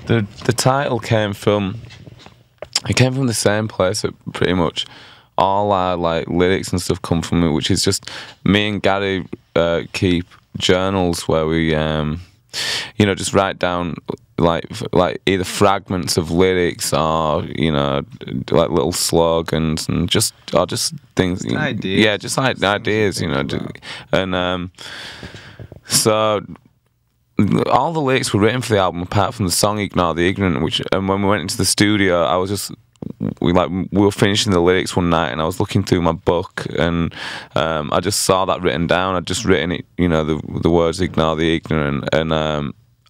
The title came from the same place that pretty much all our like lyrics and stuff come from, which is just me and Gary keep journals where we just write down like either fragments of lyrics or like little slogans and just things, ideas. Yeah, just like ideas, and so all the lyrics were written for the album apart from the song "Ignore the Ignorant," and when we went into the studio, I was just we were finishing the lyrics one night, and I was looking through my book, and I just saw that written down. I'd just written it, the words "Ignore the Ignorant," and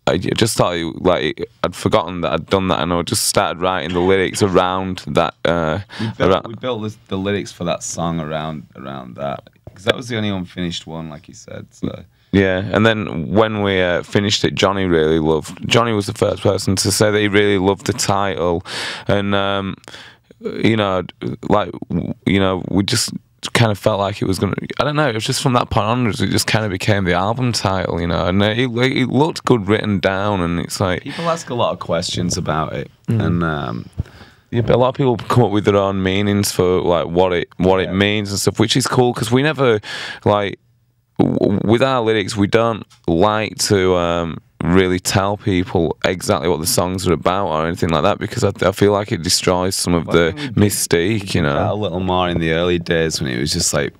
I just thought I'd forgotten that I'd done that, and I just started writing the lyrics around that. We built the lyrics for that song around that, because that was the only unfinished one, like you said. So. Yeah, and then when we finished it, Johnny was the first person to say that he really loved the title, and we just kind of felt like it was gonna. I don't know. It was just from that point onwards, it just kind of became the album title, and it looked good written down, and it's like people ask a lot of questions about it, and. Yeah, but a lot of people come up with their own meanings for like what it means and stuff, which is cool because we never like. With our lyrics, we don't like to really tell people exactly what the songs are about or anything like that, because I feel like it destroys some of the mystique, A little more in the early days when it was just like,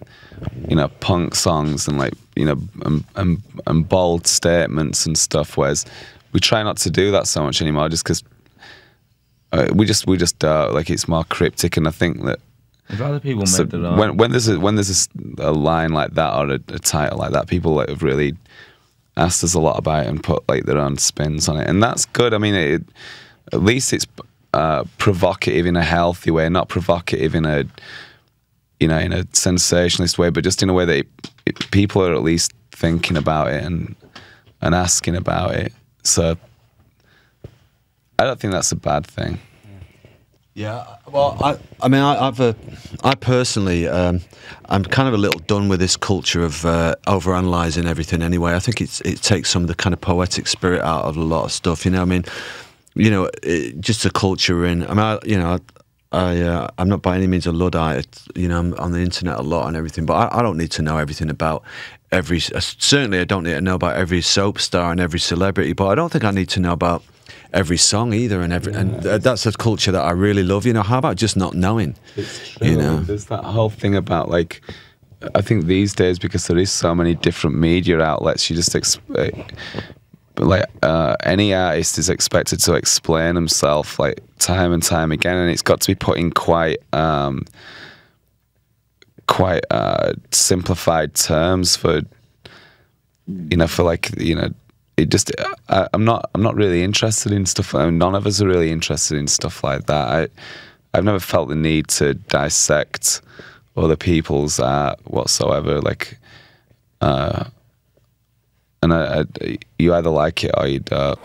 punk songs and like, and bold statements and stuff. Whereas we try not to do that so much anymore, just because we just like it's more cryptic, and I think that. If other people make their own. When there's a line like that or a title like that, people have really asked us a lot about it and put like their own spins on it, and that's good. I mean, at least it's provocative in a healthy way, not provocative in a in a sensationalist way, but just in a way that people are at least thinking about it and asking about it. So I don't think that's a bad thing. Yeah, well, I personally, I'm kind of a little done with this culture of overanalyzing everything. Anyway, I think it takes some of the kind of poetic spirit out of a lot of stuff. Just a culture in. I'm not by any means a Luddite. I'm on the internet a lot and everything, but I don't need to know everything about every. Certainly, I don't need to know about every soap star and every celebrity, but I don't think I need to know about every song either, and that's a culture that I really love. How about just not knowing? It's true. There's that whole thing about like, I think these days, because there is so many different media outlets, you just any artist is expected to explain himself like time and time again, and it's got to be put in quite simplified terms for it just I'm not really interested in stuff. None of us are really interested in stuff like that. I've never felt the need to dissect other people's art whatsoever. Like, you either like it or you don't.